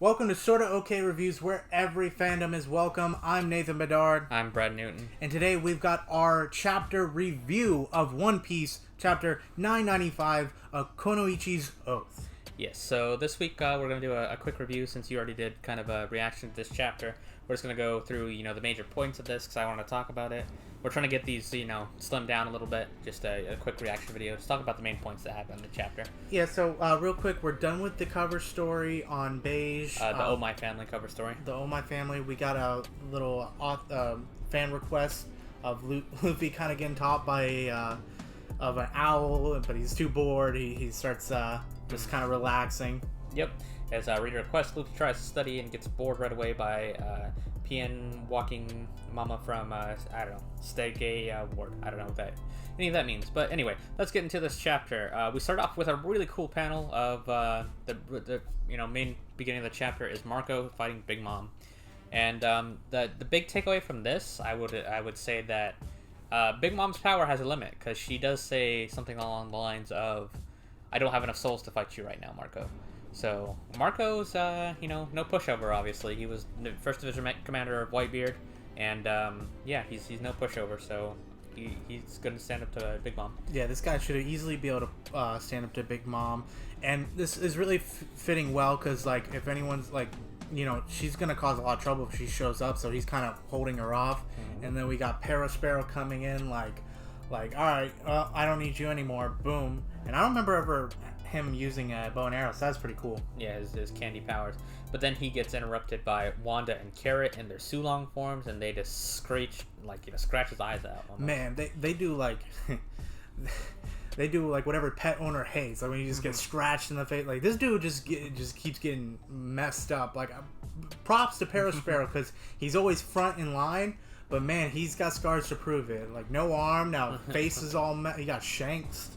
Welcome to SortaOkay Reviews, where every fandom is welcome. I'm Nathan Bedard. I'm Brad Newton. And today we've got our chapter review of One Piece, chapter 995 of Konoichi's Oath. Yes, so this week we're going to do a quick review since you already did kind of a reaction to this chapter. We're just going to go through, the major points of this because I want to talk about it. We're trying to get these, slimmed down a little bit. Just a quick reaction video. Just talk about the main points that happen in the chapter. Yeah, so real quick, we're done with the cover story on Beige. The Oh My Family cover story. The Oh My Family. We got a little fan request of Luffy kind of getting taught by of an owl, but he's too bored. He starts just kind of relaxing. Yep. As reader requests, Luffy tries to study and gets bored right away by PN walking mama from, Stege Ward. I don't know what any of that means. But anyway, let's get into this chapter. We start off with a really cool panel of the main beginning of the chapter is Marco fighting Big Mom. And the big takeaway from this, I would say that Big Mom's power has a limit, because she does say something along the lines of, I don't have enough souls to fight you right now, Marco. So Marco's, no pushover, obviously. He was the first division commander of Whitebeard, and he's no pushover, so he's going to stand up to Big Mom. Yeah, this guy should easily be able to stand up to Big Mom, and this is really fitting well, because, if anyone's, she's going to cause a lot of trouble if she shows up, so he's kind of holding her off, and then we got Sparrow coming in, all right, I don't need you anymore, boom, and I don't remember ever him using a bow and arrow, so that's pretty cool. Yeah, his candy powers. But then he gets interrupted by Wanda and Carrot in their Sulong forms, and they just scratch his eyes out. Almost. Man, they do they do whatever pet owner hates. When you just get scratched in the face. This dude just keeps getting messed up. Props to Sparrow because he's always front in line. But man, he's got scars to prove it. No arm, now face is all he got shanks.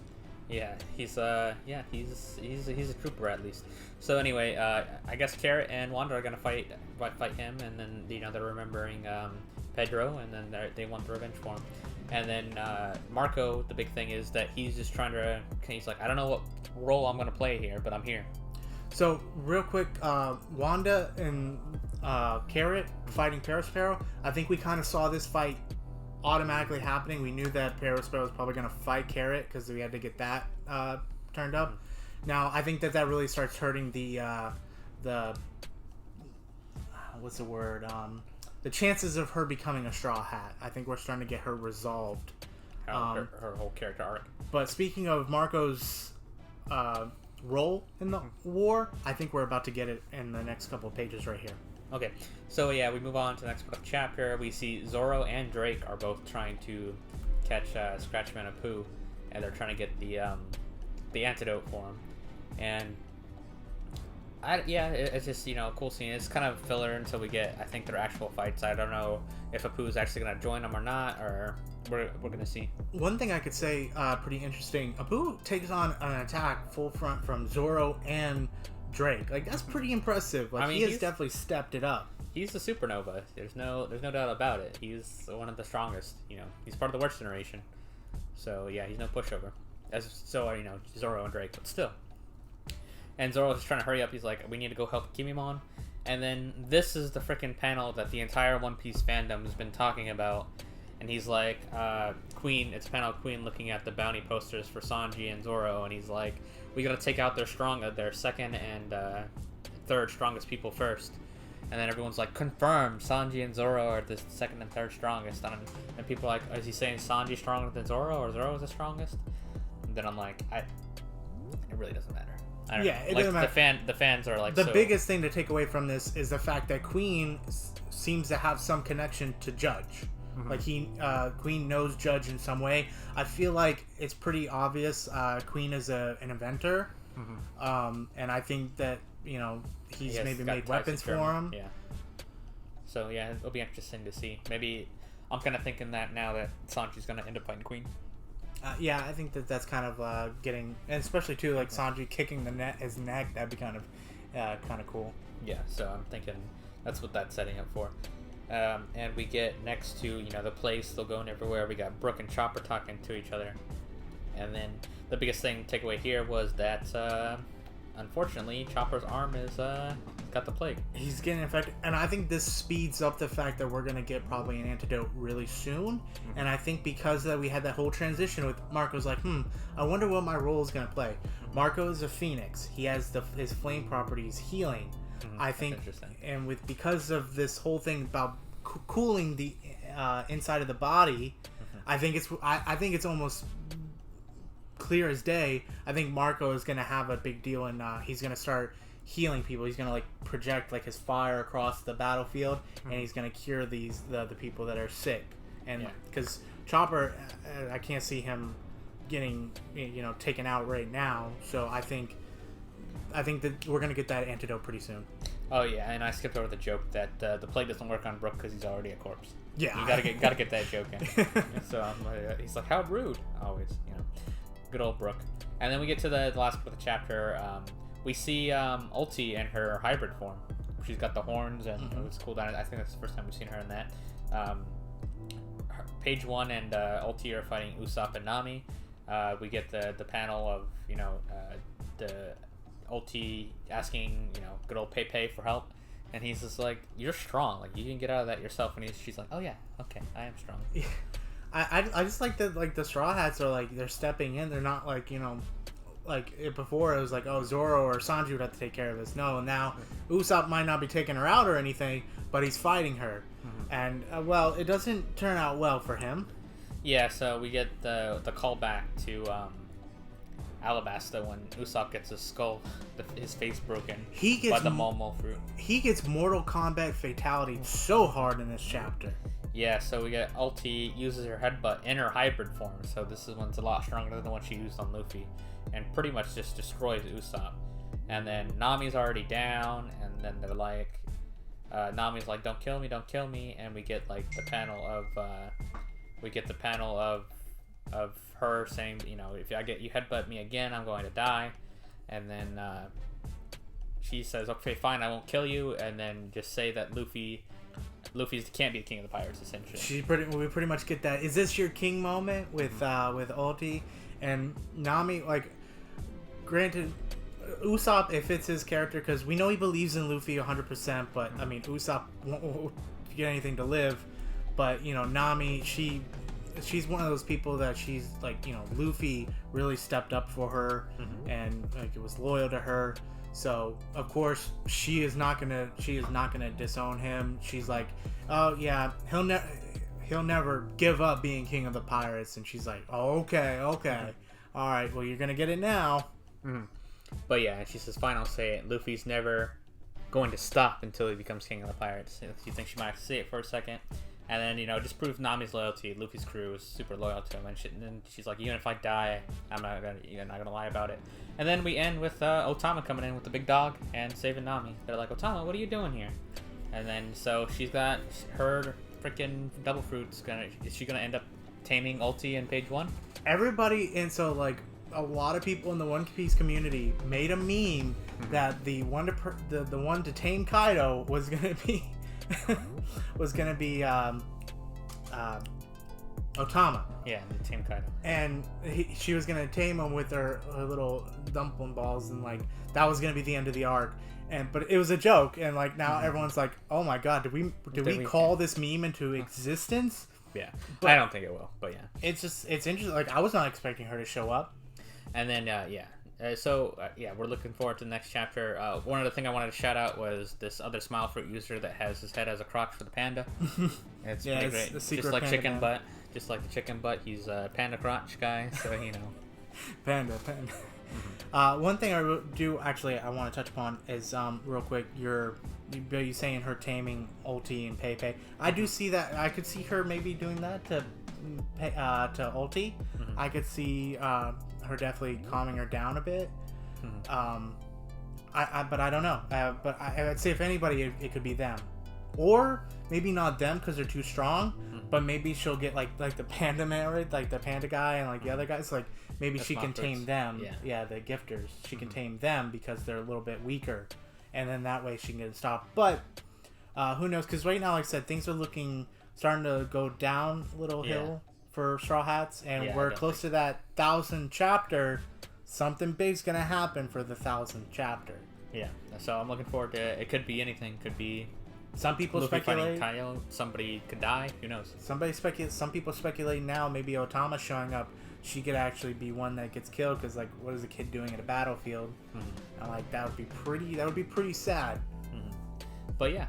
Yeah, he's a trooper at least. So anyway, I guess Carrot and Wanda are gonna fight him, and then they're remembering Pedro, and then they want the revenge for him. And then Marco, the big thing is that he's just trying to. He's like, I don't know what role I'm gonna play here, but I'm here. So real quick, Wanda and Carrot fighting Sparrow. I think we kind of saw this fight automatically happening. We knew that Sparrow was probably going to fight Carrot because we had to get that turned up. Now I think that really starts hurting the what's the word? The chances of her becoming a Straw Hat. I think we're starting to get her resolved. Her whole character arc. But speaking of Marco's role in the war, I think we're about to get it in the next couple of pages right here. Okay, so yeah, we move on to the next chapter. We see Zoro and Drake are both trying to catch Scratchman and Pooh, and they're trying to get the antidote for him. And it's just a cool scene. It's kind of filler until we get, I think, their actual fights. I don't know if Apu is actually going to join them or not, or we're going to see. One thing I could say, pretty interesting. Apu takes on an attack full front from Zoro and Drake. That's pretty impressive. He has definitely stepped it up. He's the supernova. There's no doubt about it. He's one of the strongest. He's part of the worst generation. So yeah, he's no pushover. Zoro and Drake, but still. And Zoro's trying to hurry up. He's like, we need to go help Kimimon. And then this is the freaking panel that the entire One Piece fandom has been talking about. And he's like, Queen. It's a panel of Queen looking at the bounty posters for Sanji and Zoro, and he's like, we gotta take out their second and third strongest people first. And then everyone's like, confirmed, Sanji and Zoro are the second and third strongest. And people are like, is he saying Sanji's stronger than Zoro, or Zoro's the strongest? And then I'm like, it really doesn't matter. It doesn't matter. The fans are like, the biggest thing to take away from this is the fact that Queen seems to have some connection to Judge. Queen knows Judge in some way. I feel like it's pretty obvious. Queen is an inventor, and I think that he's maybe made weapons for him. Yeah. So yeah, it'll be interesting to see. Maybe I'm kind of thinking that now that Sanji's gonna end up fighting Queen. I think that's kind of getting, and especially too Sanji kicking his neck. That'd be kind of cool. Yeah. So I'm thinking that's what that's setting up for. And we get next to the place. They're going everywhere. We got Brook and Chopper talking to each other, and then the biggest thing takeaway here was that unfortunately, Chopper's arm is got the plague. He's getting infected, and I think this speeds up the fact that we're gonna get probably an antidote really soon. And I think because that we had that whole transition with Marco's like, I wonder what my role is gonna play. Marco is a phoenix. He has his flame properties healing. I think, and because of this whole thing about cooling the inside of the body, I think it's almost clear as day. I think Marco is gonna have a big deal, and he's gonna start healing people. He's gonna like project like his fire across the battlefield, and he's gonna cure the people that are sick. And because Chopper, I can't see him getting taken out right now. So I think that we're gonna get that antidote pretty soon. Oh yeah, and I skipped over the joke that the plague doesn't work on Brook because he's already a corpse. Yeah, you gotta get that joke in. So he's like, how rude, always, good old Brook. And then we get to the last part of the chapter. We see Ulti in her hybrid form. She's got the horns, and it's cool. I think that's the first time we've seen her in that. Page 1 and Ulti are fighting Usopp and Nami. We get the panel of the Ulti asking good old Pepe for help, and he's just like, you're strong, like you can get out of that yourself. And she's like, oh yeah, okay, I am strong. Yeah. I just like that, like the Straw Hats are like, they're stepping in. They're not like before it was like, oh, Zoro or Sanji would have to take care of this. No, now Usopp might not be taking her out or anything, but he's fighting her. And well, it doesn't turn out well for him. Yeah, so we get the callback to Alabasta when Usopp gets his skull, his face broken by the Momo fruit. He gets Mortal Kombat fatality so hard in this chapter. Yeah, so we get Ulti uses her headbutt in her hybrid form, so this one's a lot stronger than the one she used on Luffy, and pretty much just destroys Usopp. And then Nami's already down, and then they're like, Nami's like, don't kill me, and we get like the panel of her saying, if I get you headbutt me again, I'm going to die. And then she says, okay, fine, I won't kill you, and then just say that Luffy can't be the king of the pirates, essentially. We pretty much get that. Is this your king moment with Ulti and Nami? Like, granted, Usopp, it fits his character because we know he believes in Luffy 100%. But I mean, Usopp won't get anything to live. But Nami, she's one of those people that she's like, Luffy really stepped up for her and like it was loyal to her. So of course she is not gonna disown him. She's like, oh yeah, he'll never give up being king of the pirates. And she's like, oh, okay, all right, well, you're gonna get it now. But yeah, she says, fine, I'll say it. Luffy's never going to stop until he becomes king of the pirates. You think she might have to say it for a second, and then just proves Nami's loyalty. Luffy's crew is super loyal to him, and then she's like, even if I die, you're not gonna lie about it. And then we end with Otama coming in with the big dog and saving Nami. They're like, Otama, what are you doing here? And then so she's got her freaking double fruits. Is she gonna end up taming Ulti in page 1? Everybody, and so like a lot of people in the One Piece community made a meme that the one to tame Kaido was gonna be Otama. Yeah, the tame Kaido. And she was gonna tame him with her little dumpling balls, and like that was gonna be the end of the arc. But it was a joke, and like now everyone's like, oh my god, did we call this meme into existence? Yeah, but I don't think it will, but yeah, it's interesting. Like I was not expecting her to show up. And then we're looking forward to the next chapter. One other thing I wanted to shout out was this other Smile Fruit user that has his head as a crotch for the panda. It's pretty great. Just like chicken butt. Just like the chicken butt, he's a panda crotch guy, so Panda. One thing I want to touch upon is real quick, you saying her taming Ulti and Pepe. I do see that. I could see her maybe doing that to Ulti. I could see her definitely calming her down a bit. But I don't know. But I'd say if anybody, it could be them, or maybe not them because they're too strong. But maybe she'll get like the panda man, like the panda guy, and like the other guys. Like maybe she can tame them. Yeah, the gifters. She can tame them because they're a little bit weaker, and then that way she can get it stopped. But who knows? Because right now, like I said, things are starting to go down a little hill for Straw Hats, and we're close to that 1,000 chapter. something big's gonna happen for the 1000th chapter. Yeah, so I'm looking forward to it. It could be anything. Could be some people Luffy speculate. fighting Kaido. Somebody could die. Who knows? Some people speculate now. Maybe Otama showing up. She could actually be one that gets killed because, like, what is a kid doing at a battlefield? Mm-hmm. And like that would be pretty sad. Mm-hmm. But yeah,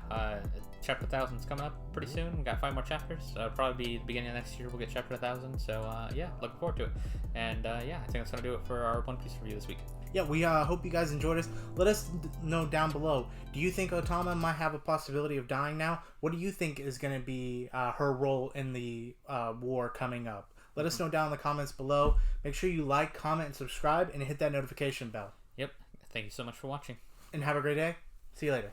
chapter 1000 is coming up pretty soon. We got 5 more chapters. Probably be the beginning of next year. We'll get chapter 1000. So yeah, looking forward to it. And yeah, I think that's gonna do it for our One Piece review this week. Yeah, we hope you guys enjoyed us. Let us know down below. Do you think Otama might have a possibility of dying now? What do you think is going to be her role in the war coming up? Let us know down in the comments below. Make sure you like, comment, and subscribe, and hit that notification bell. Yep. Thank you so much for watching. And have a great day. See you later.